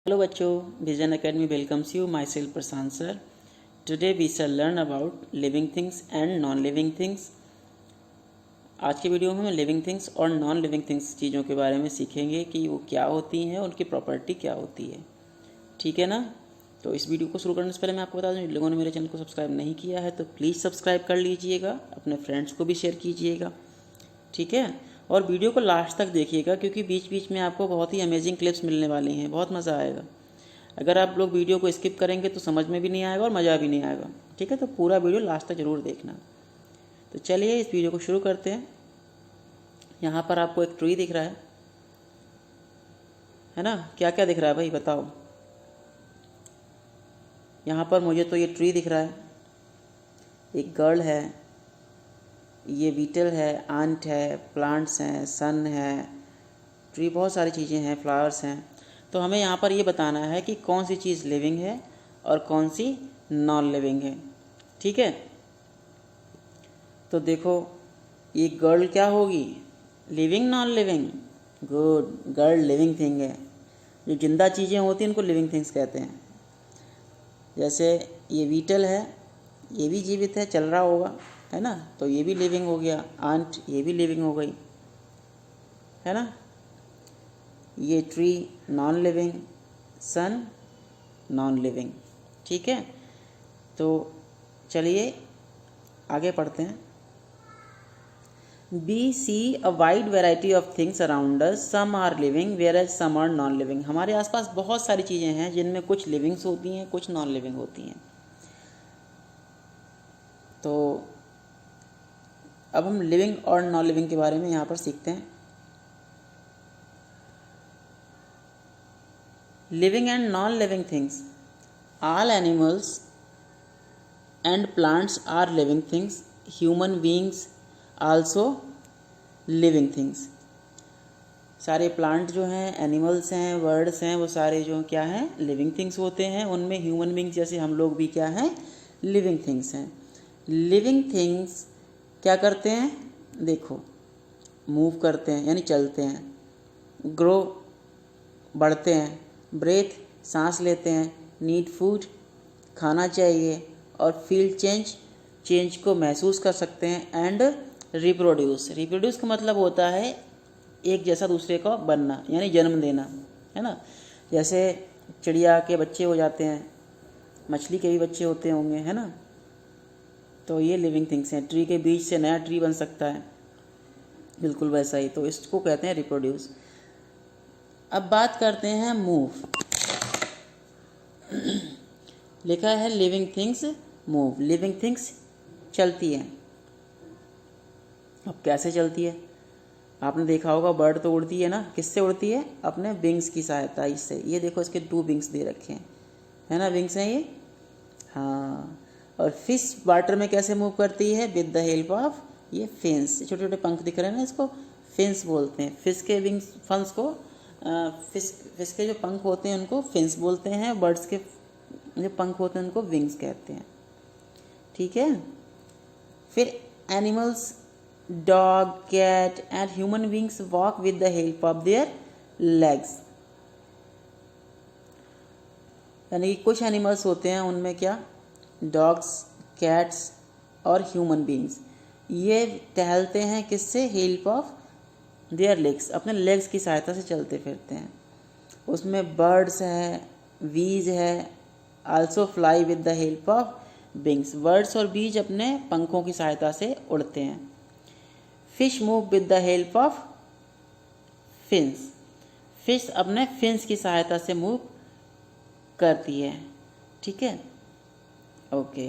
Hello बच्चों, Vision Academy welcomes you. Myself Prashant sir. Today we shall learn about living things and non-living things. आज की video में हम living things और non living things चीज़ों के बारे में सीखेंगे कि वो क्या होती हैं, उनकी प्रॉपर्टी क्या होती है। ठीक है ना। तो इस वीडियो को शुरू करने से पहले मैं आपको बता दूं, जिन लोगों ने मेरे चैनल को सब्सक्राइब नहीं किया है तो प्लीज़ सब्सक्राइब कर लीजिएगा, अपने फ्रेंड्स को भी शेयर कीजिएगा। ठीक है। और वीडियो को लास्ट तक देखिएगा क्योंकि बीच बीच में आपको बहुत ही अमेजिंग क्लिप्स मिलने वाली हैं, बहुत मज़ा आएगा। अगर आप लोग वीडियो को स्किप करेंगे तो समझ में भी नहीं आएगा और मज़ा भी नहीं आएगा। ठीक है, तो पूरा वीडियो लास्ट तक ज़रूर देखना। तो चलिए इस वीडियो को शुरू करते हैं। यहाँ पर आपको एक ट्री दिख रहा है ना। क्या क्या दिख रहा है भाई बताओ। यहाँ पर मुझे तो ये ट्री दिख रहा है, एक गर्ल है, ये बीटल है, आंट है, प्लांट्स हैं, सन है, ट्री, बहुत सारी चीज़ें हैं, फ्लावर्स हैं। तो हमें यहाँ पर ये बताना है कि कौन सी चीज़ लिविंग है और कौन सी नॉन लिविंग है। ठीक है। तो देखो ये गर्ल क्या होगी, living non living. Good, girl living thing है। जो जिंदा चीज़ें होती हैं उनको लिविंग थिंग्स कहते हैं। जैसे ये बीटल है, ये भी जीवित है, चल रहा होगा, है ना, तो ये भी लिविंग हो गया। आंट ये भी लिविंग हो गई, है ना। ये tree non living, sun non living. ठीक है। तो चलिए आगे पढ़ते हैं। We see a wide variety of things around us, some are living whereas some are non living. हमारे आसपास बहुत सारी चीज़ें हैं जिनमें कुछ लिविंग्स होती हैं, कुछ नॉन लिविंग होती हैं। तो अब हम लिविंग और नॉन लिविंग के बारे में यहाँ पर सीखते हैं। Living and non living things, all animals and plants are living things, human beings also living things. सारे प्लांट जो हैं, एनिमल्स हैं, बर्ड्स हैं, वो सारे जो क्या हैं, लिविंग थिंग्स होते हैं। उनमें ह्यूमन बीइंग्स जैसे हम लोग भी क्या हैं, लिविंग थिंग्स हैं। लिविंग थिंग्स क्या करते हैं, देखो, मूव करते हैं यानी चलते हैं, ग्रो बढ़ते हैं, ब्रेथ सांस लेते हैं, नीड फूड खाना चाहिए, और फील चेंज को महसूस कर सकते हैं, एंड रिप्रोड्यूस का मतलब होता है एक जैसा दूसरे को बनना यानी जन्म देना, है ना। जैसे चिड़िया के बच्चे हो जाते हैं, मछली के भी बच्चे होते होंगे, है ना। तो ये लिविंग थिंग्स हैं। ट्री के बीज से नया ट्री बन सकता है, बिल्कुल वैसा ही। तो इसको कहते हैं रिप्रोड्यूस। अब बात करते हैं मूव। लिखा है living things move, living things चलती हैं। अब कैसे चलती है, आपने देखा होगा बर्ड तो उड़ती है ना, किससे उड़ती है, अपने विंग्स की सहायता से। ये देखो इसके 2 विंग्स दे रखे हैं, है ना, विंग्स हैं ये, हाँ। और फिश वाटर में कैसे मूव करती है, विद द हेल्प ऑफ ये फिन्स, छोटे छोटे पंख दिख रहे हैं ना, इसको फिन्स बोलते हैं। फिश के विंग्स, फंस को फिश के जो पंख होते हैं उनको फिन्स बोलते हैं, बर्ड्स के जो पंख होते हैं उनको विंग्स कहते हैं। ठीक है। फिर animals, dog, cat and human beings walk with the help of their legs. यानी कि कुछ एनिमल्स होते हैं उनमें क्या, डॉग्स, कैट्स और ह्यूमन बीइंग्स, ये टहलते हैं किससे, हेल्प ऑफ देयर लेग्स, अपने लेग्स की सहायता से चलते फिरते हैं। उसमें बर्ड्स है, बीज है, also fly with the help of wings, birds और बीज अपने पंखों की सहायता से उड़ते हैं। Fish move with the help of fins, fish अपने फिन्स की सहायता से मूव करती है। ठीक है, ओके।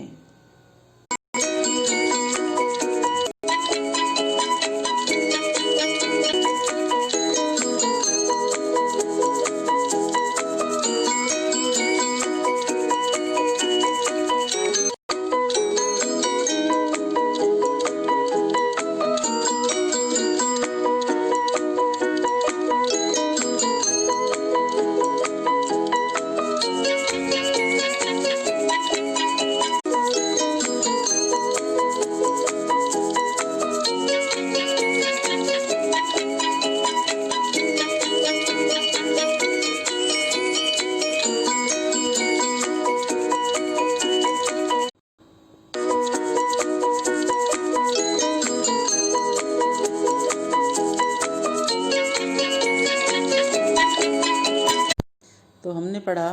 तो हमने पढ़ा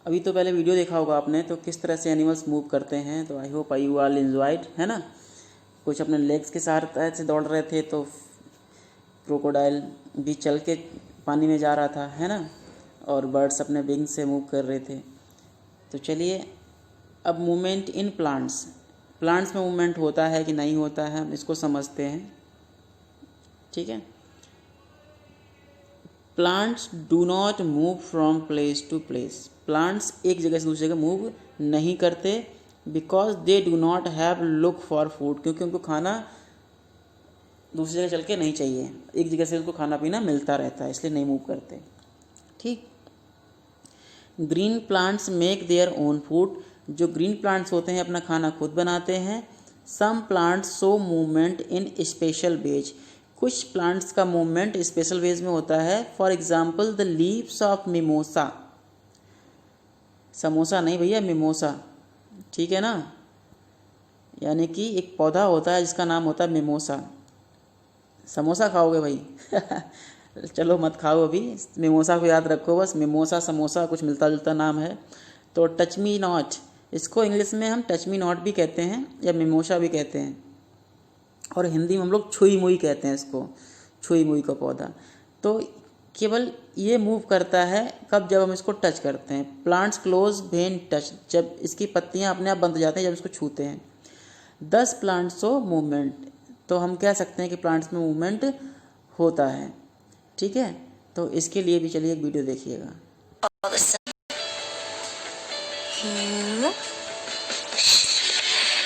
अभी, तो पहले वीडियो देखा होगा आपने, तो किस तरह से एनिमल्स मूव करते हैं। तो I hope you all enjoyed, है ना। कुछ अपने लेग्स के सहारे से दौड़ रहे थे, तो क्रोकोडाइल भी चल के पानी में जा रहा था, है ना, और बर्ड्स अपने विंग से मूव कर रहे थे। तो चलिए अब मूवमेंट इन प्लांट्स, प्लांट्स में मूवमेंट होता है कि नहीं होता है, हम इसको समझते हैं। ठीक है। Plants do not move from place to place, plants एक जगह से दूसरी जगह मूव नहीं करते, because they do not have look for food, क्योंकि उनको खाना दूसरी जगह चल के नहीं चाहिए, एक जगह से उनको खाना पीना मिलता रहता है, इसलिए नहीं मूव करते। ठीक। Green plants make their own food, जो ग्रीन प्लांट्स होते हैं अपना खाना खुद बनाते हैं। Some plants show movement in special ways, कुछ प्लांट्स का मूवमेंट स्पेशल वेज में होता है। For example the leaves of mimosa, samosa नहीं भैया, मिमोसा, ठीक है ना, यानी कि एक पौधा होता है जिसका नाम होता है मिमोसा। समोसा खाओगे भाई चलो मत खाओ अभी, मिमोसा को याद रखो बस, मिमोसा समोसा कुछ मिलता जुलता नाम है। तो टच मी नॉट, इसको इंग्लिश में हम टच मी नॉट भी कहते हैं या मिमोसा भी कहते हैं, और हिंदी में हम लोग छुई मुई कहते हैं इसको, छुई मुई का पौधा। तो केवल ये मूव करता है कब, जब हम इसको टच करते हैं। प्लांट्स क्लोज वेन टच, जब इसकी पत्तियां अपने आप बंद हो जाती हैं जब इसको छूते हैं। 10 प्लांट्स शो मूवमेंट, तो हम कह सकते हैं कि प्लांट्स में मूवमेंट होता है। ठीक है। तो इसके लिए भी चलिए एक वीडियो देखिएगा।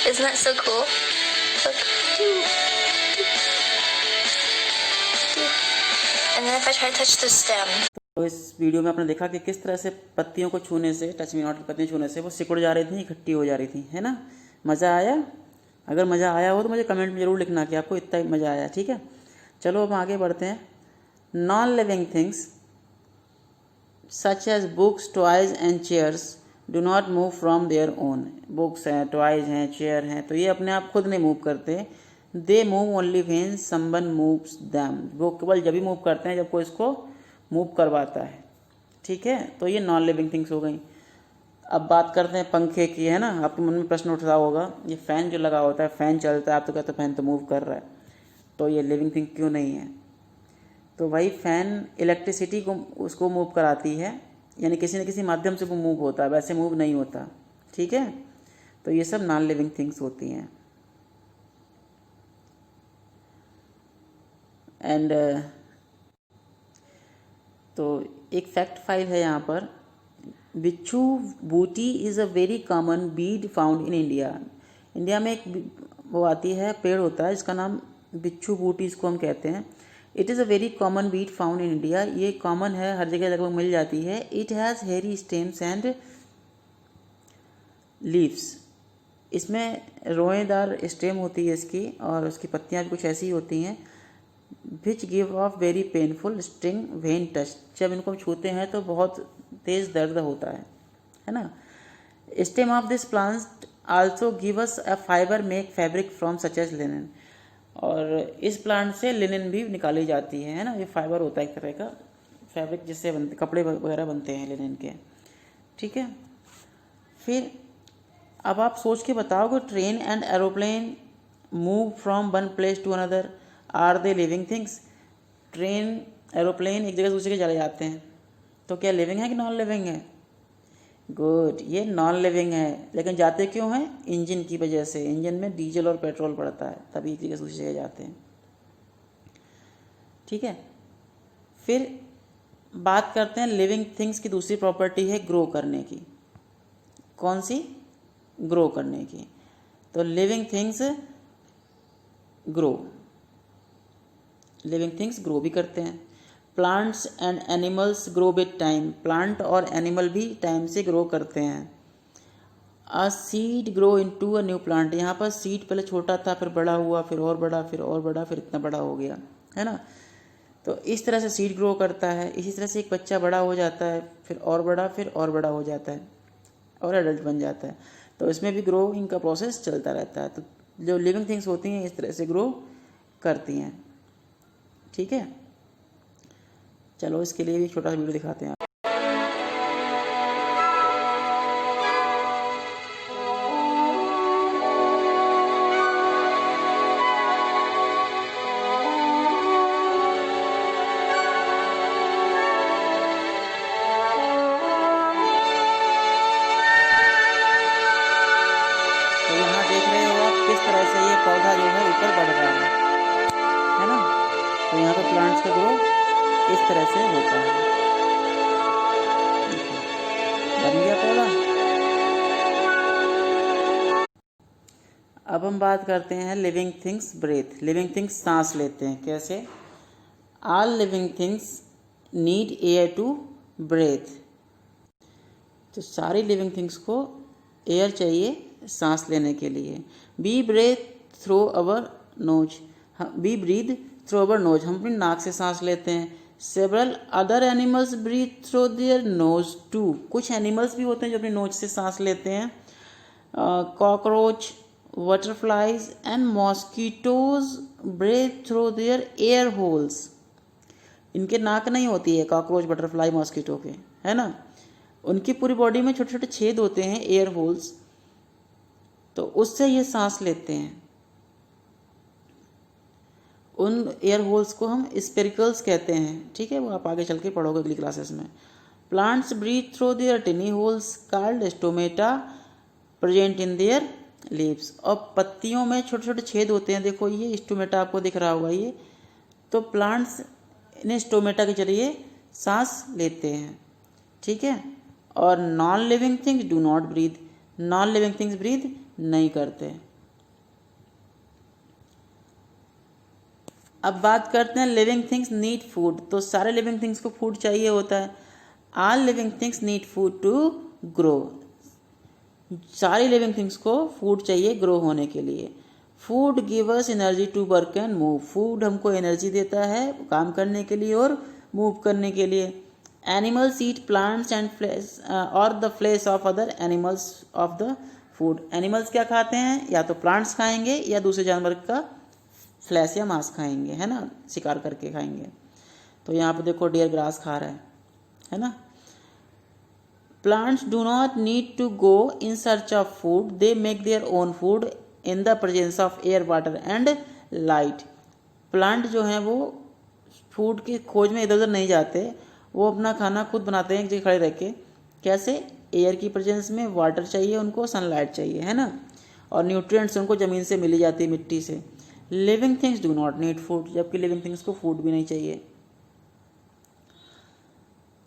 Isn't that so cool? Look. And then if I try to touch the stem. तो इस वीडियो में आपने देखा कि किस तरह से पत्तियों को छूने से, टच मी नॉट की पत्तियां छूने से वो सिकुड़ जा रही थी, इकट्ठी हो जा रही थी, है ना। मज़ा आया? अगर मज़ा आया हो तो मुझे कमेंट में ज़रूर लिखना कि आपको इतना ही मज़ा आया। ठीक है। चलो अब आगे बढ़ते हैं। Non living things such as books, toys and chairs do not move from their own, books हैं, टॉयज हैं, चेयर हैं, तो ये अपने आप खुद नहीं मूव करते। They move only when someone moves them, वो केवल जब भी मूव करते हैं जब कोई इसको मूव करवाता है। ठीक है। तो ये नॉन लिविंग थिंग्स हो गई। अब बात करते हैं पंखे की, है ना। आपके मन में प्रश्न उठ रहा होगा, ये फ़ैन जो लगा होता है, फ़ैन चलता है, आप तो कहते हो फ़ैन तो मूव कर रहा है, तो ये लिविंग थिंग क्यों नहीं है। तो भाई फ़ैन इलेक्ट्रिसिटी को उसको मूव कराती है, यानी किसी न किसी माध्यम से वो मूव होता है, वैसे मूव नहीं होता। ठीक है। तो ये सब नॉन लिविंग थिंग्स होती हैं। एंड तो एक फैक्ट 5 है यहाँ पर। बिच्छू बूटी is a very common Beed found in India, India में एक वो आती है, पेड़ होता है जिसका नाम बिच्छू बूटी, इसको हम कहते हैं। It is a very common Beed found in India, ये कॉमन है, हर जगह लगभग मिल जाती है। It has hairy stems and leaves, इसमें रोएदार स्टेम होती है इसकी, और उसकी पत्तियां भी कुछ ऐसी ही होती हैं। Which give of very painful sting when touch, जब इनको छूते हैं तो बहुत तेज दर्द होता है ना। Stem of this plant also give us a fibre make fabric from such as linen, और इस प्लांट से लिनन भी निकाली जाती है ना। ये फाइबर होता है एक तरह का फैब्रिक, जिससे बनते कपड़े वगैरह बनते हैं लिनन के। ठीक है। फिर अब आप सोच के बताओ कि train and aeroplane move from one place to another, are they living things. Train aeroplane एक जगह से दूसरी जगह चले जाते हैं, तो क्या लिविंग है कि नॉन लिविंग है? गुड, ये नॉन लिविंग है। लेकिन जाते क्यों हैं? इंजन की वजह से, इंजन में डीजल और पेट्रोल पड़ता है, तभी एक जगह से दूसरी जगह जाते हैं। ठीक है। फिर बात करते हैं लिविंग थिंग्स की दूसरी प्रॉपर्टी है ग्रो करने की। कौन सी? ग्रो करने की। तो living things grow, living things grow भी करते हैं। Plants and animals grow with time, plant और एनिमल भी टाइम से ग्रो करते हैं। A seed grow into a new plant, यहाँ पर सीड पहले छोटा था, फिर बड़ा हुआ, फिर और बड़ा, फिर और बड़ा, फिर इतना बड़ा हो गया, है ना। तो इस तरह से सीड ग्रो करता है। इसी तरह से एक बच्चा बड़ा हो जाता है, फिर और बड़ा, फिर और बड़ा हो जाता है, और एडल्ट बन जाता है। तो इसमें भी ग्रोइंग का प्रोसेस चलता रहता है। तो जो लिविंग थिंग्स होती हैं इस तरह से ग्रो करती हैं। ठीक है। चलो इसके लिए भी छोटा सा वीडियो दिखाते हैं। प्लांट्स का ग्रो इस तरह से होता है। बन गया पौधा। अब हम बात करते हैं living things breathe. Living things सांस लेते हैं कैसे? All living things need air to breathe. तो सारी लिविंग थिंग्स को एयर चाहिए सांस लेने के लिए। We breathe through our nose, we breathe through our nose, हम अपनी नाक से सांस लेते हैं। Several other animals breathe through their nose too, कुछ एनिमल्स भी होते हैं जो अपनी नोज से सांस लेते हैं। Cockroach, butterflies and mosquitoes breathe through their air holes. इनके नाक नहीं होती है कॉकरोच, बटरफ्लाई, मॉस्किटो के, है ना। उनकी पूरी बॉडी में छोटे छोटे छेद होते हैं, एयर होल्स, तो उससे ये सांस लेते हैं। उन एयर होल्स को हम स्पेरिकल्स कहते हैं, ठीक है, वो आप आगे चल के पढ़ोगे अगली क्लासेस में। Plants breathe through their tiny holes called stomata present in their leaves. और पत्तियों में छोटे छोटे छेद होते हैं, देखो ये स्टोमेटा आपको दिख रहा होगा ये। तो प्लांट्स ने स्टोमेटा के जरिए सांस लेते हैं, ठीक है। और non living things do not breathe, non living things breathe नहीं करते। अब बात करते हैं लिविंग थिंग्स नीड फूड। तो सारे लिविंग थिंग्स को फूड चाहिए होता है। All living things need food to grow, सारी लिविंग थिंग्स को फूड चाहिए ग्रो होने के लिए। Food give us energy to work and move, food हमको एनर्जी देता है काम करने के लिए और मूव करने के लिए। Animals eat plants and flesh और the flesh of other animals of the food. Animals क्या खाते हैं? या तो प्लांट्स खाएंगे या दूसरे जानवर का फ्लैश या मांस खाएंगे, है ना, शिकार करके खाएंगे। तो यहाँ पे देखो डियर ग्रास खा रहा है ना। Plants do not need to go in search of food, they make their own food in the presence of air, water and light. Plant जो हैं वो फूड की खोज में इधर उधर नहीं जाते, वो अपना खाना खुद बनाते हैं एक जगह खड़े रह के। कैसे? एयर की प्रेजेंस में, वाटर चाहिए उनको, सनलाइट चाहिए, है ना, और न्यूट्रिएंट्स उनको ज़मीन से मिली जाती है, मिट्टी से। Living things do not need food, जबकि लिविंग थिंग्स को फूड भी नहीं चाहिए।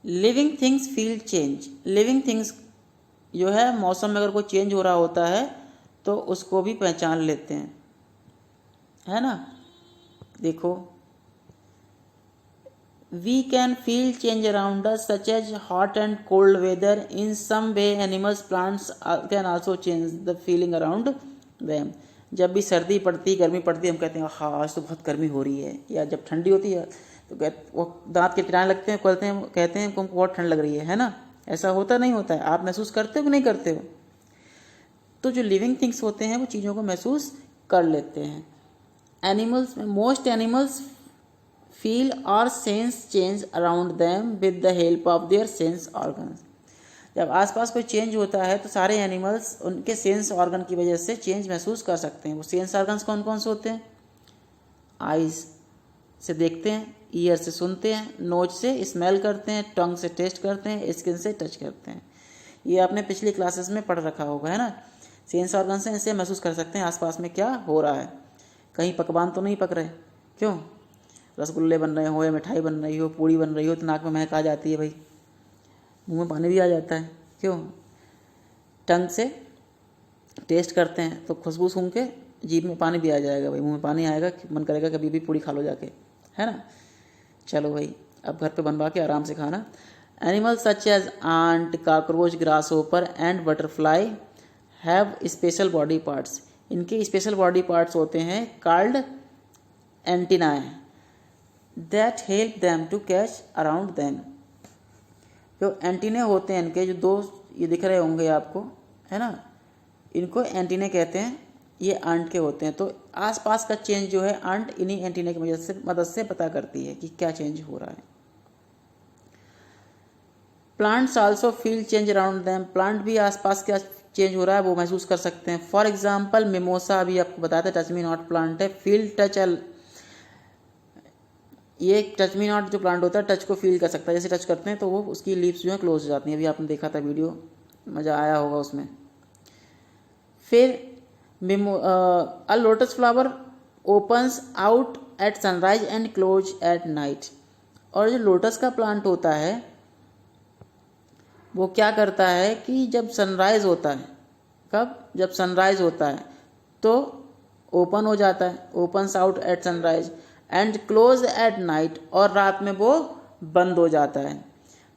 Living things feel change, living things जो है मौसम में अगर कोई चेंज हो रहा होता है तो उसको भी पहचान लेते हैं, है ना। देखो, we can feel change around us such as hot and cold weather. In some way animals, plants can also change the feeling around them. जब भी सर्दी पड़ती, गर्मी पड़ती, हम कहते हैं हाँ आज तो बहुत गर्मी हो रही है, या जब ठंडी होती है तो वो दांत के किनारे लगते हैं, कहते हैं हमको बहुत ठंड लग रही है ना। ऐसा होता नहीं होता है? आप महसूस करते हो कि नहीं करते हो? तो जो लिविंग थिंग्स होते हैं वो चीज़ों को महसूस कर लेते हैं। एनिमल्स में मोस्ट एनिमल्स फील और sense change around them with the help of their sense organs. जब आसपास कोई चेंज होता है तो सारे एनिमल्स उनके सेंस ऑर्गन की वजह से चेंज महसूस कर सकते हैं। वो सेंस ऑर्गन्स कौन कौन से होते हैं? आइज़ से देखते हैं, ईयर से सुनते हैं, नोज से स्मेल करते हैं, टंग से टेस्ट करते हैं, स्किन से टच करते हैं। ये आपने पिछली क्लासेस में पढ़ रखा होगा, है ना। सेंस ऑर्गन से इसे महसूस कर सकते हैं आसपास में क्या हो रहा है। कहीं पकवान तो नहीं पक रहे, क्यों? रसगुल्ले बन रहे हो या मिठाई बन रही हो, पूड़ी बन रही हो, तो नाक में महक आ जाती है भाई, मुंह में पानी भी आ जाता है, क्यों? टंग से टेस्ट करते हैं तो खुशबू सूंघ के जीभ में पानी भी आ जाएगा भाई, मुंह में पानी आएगा, मन करेगा कभी भी पूड़ी खा लो जाके, है ना। चलो भाई, अब घर पे बनवा के आराम से खाना। Animals such as ant, cockroach, grasshopper and butterfly have special body parts. इनके स्पेशल बॉडी पार्ट्स होते हैं called antennae that help them to catch around them. जो एंटीने होते हैं इनके, जो दो ये दिख रहे होंगे आपको, है ना, इनको एंटीने कहते हैं। ये आंट के होते हैं। तो आसपास का चेंज जो है आंट इन्हीं एंटीने की मदद से पता करती है कि क्या चेंज हो रहा है। Plants also feel change around them. Plant भी आसपास क्या चेंज हो रहा है वो महसूस कर सकते हैं। फॉर एग्जाम्पल मिमोसा, अभी आपको बताया था टच मी नॉट प्लांट है। फील टच, ये टच मी नॉट जो प्लांट होता है टच को फील कर सकता है। जैसे टच करते हैं तो वो उसकी लीव्स जो है क्लोज हो जाती हैं। अभी आपने देखा था वीडियो, मज़ा आया होगा उसमें। फिर अ lotus flower opens out at sunrise and close at night. और जो लोटस का प्लांट होता है वो क्या करता है कि जब सनराइज होता है, कब, जब सनराइज होता है तो ओपन हो जाता है, opens out at sunrise, and close at night, और रात में वो बंद हो जाता है।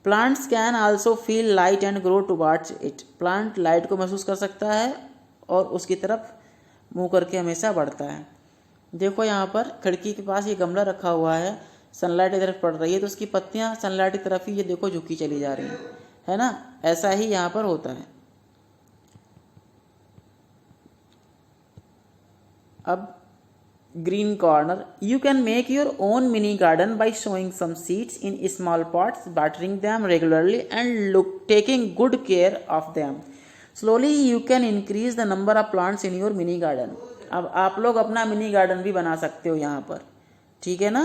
Plants can also feel light and grow towards it. Plant light को महसूस कर सकता है और उसकी तरफ मुंह करके हमेशा बढ़ता है। देखो यहाँ पर खिड़की के पास ये गमला रखा हुआ है, सनलाइट की तरफ पड़ रही है तो उसकी पत्तियाँ सनलाइट की तरफ ही ये देखो झुकी चली जा रही है ना। ऐसा ही यहाँ पर होता है। अब green corner, you can make your own mini garden by sowing some seeds in small pots, watering them regularly and taking good care of them. Slowly you can increase the number of plants in your mini garden. अब आप लोग अपना mini garden भी बना सकते हो यहाँ पर, ठीक है ना।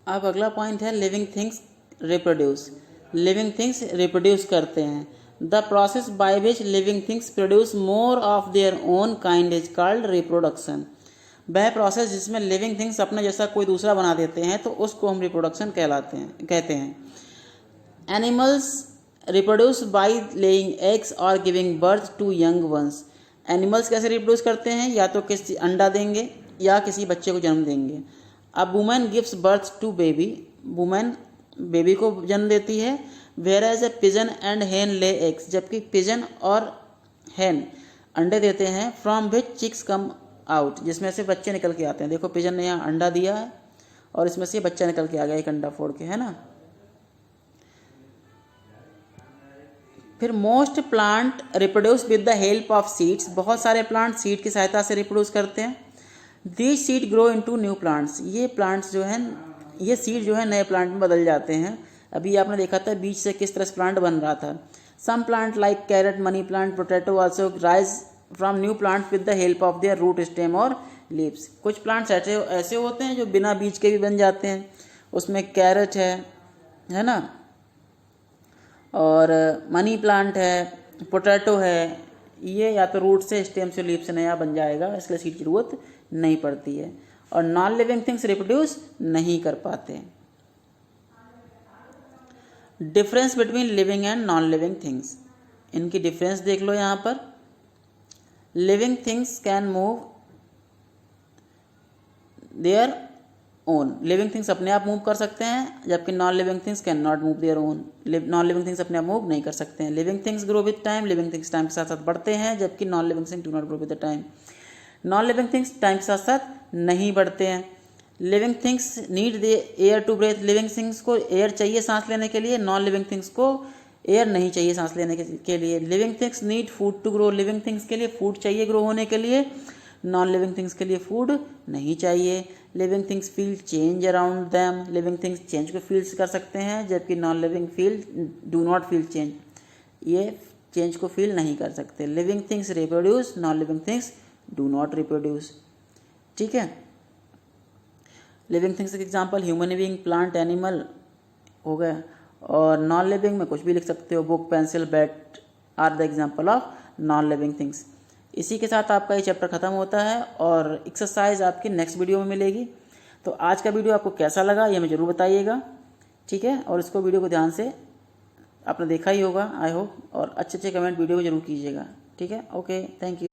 अब अगला पॉइंट है living things reproduce. Living things reproduce करते हैं। The process by which living things produce more of their own kind is called reproduction. वह प्रोसेस जिसमें लिविंग थिंग्स अपने जैसा कोई दूसरा बना देते हैं तो उसको हम रिप्रोडक्शन कहते हैं। Animals reproduce by laying eggs और giving birth to young ones. Animals कैसे रिप्रोड्यूस करते हैं, या तो किसी अंडा देंगे या किसी बच्चे को जन्म देंगे। अब women gives birth to baby, women baby को जन्म देती है। Whereas a pigeon and hen lay eggs, जबकि पिजन और हेन अंडे देते हैं। From which chicks come out, जिसमें से बच्चे निकल के आते हैं। देखो पिजन ने यहाँ अंडा दिया है और इसमें से बच्चा निकल के आ गया एक अंडा फोड़ के, है ना। फिर most plant reproduce with the help of seeds. बहुत सारे प्लांट सीड की सहायता से रिप्रोड्यूस करते हैं। These seed grow into new plants. ये प्लांट्स जो है, ये सीड जो है नए प्लांट में बदल जाते हैं। अभी आपने देखा था बीज से किस तरह से प्लांट बन रहा था। Some plant like carrot, money plant, potato also rise from new plant with the help of their root, stem और लीव्स। कुछ प्लांट्स ऐसे होते हैं जो बिना बीज के भी बन जाते हैं। उसमें कैरेट है ना, और मनी प्लांट है, पोटैटो है। ये या तो रूट से, स्टेम से, लीफ से नया बन जाएगा, इसलिए सीड की जरूरत नहीं पड़ती है। और नॉन लिविंग थिंग्स रिप्रोड्यूस नहीं कर पाते। Difference between living and non living things, इनकी डिफरेंस देख लो यहाँ पर। Living things can move their own. Living things अपने आप मूव कर सकते हैं, जबकि non living things can not move their own. Non living things अपने आप मूव नहीं कर सकते हैं। Living things grow with time, living things time के साथ साथ बढ़ते हैं, जबकि non living things do not grow with the time. Non living things time के साथ साथ नहीं बढ़ते हैं। Living things need the air to breathe. Living things को एयर चाहिए सांस लेने के लिए, नॉन लिविंग थिंग्स को एयर नहीं चाहिए सांस लेने के लिए। Living things need food to grow. Living things के लिए फूड चाहिए ग्रो होने के लिए, नॉन लिविंग थिंग्स के लिए फूड नहीं चाहिए। Living things feel change around them. Living things change को फील कर सकते हैं, जबकि non living do not feel change, ये चेंज को फील नहीं कर सकते। Living things reproduce, non living things do not reproduce, ठीक है। लिविंग थिंग्स के example human being, plant, animal हो गए। और नॉन लिविंग में कुछ भी लिख सकते हो, book, pencil, bat are the example of non living things. इसी के साथ आपका ये चैप्टर खत्म होता है और एक्सरसाइज आपकी नेक्स्ट वीडियो में मिलेगी। तो आज का वीडियो आपको कैसा लगा ये हमें ज़रूर बताइएगा, ठीक है। और इसको वीडियो को ध्यान से आपने देखा ही होगा आई होप, और अच्छे अच्छे कमेंट वीडियो को जरूर कीजिएगा, ठीक है। Okay, thank you.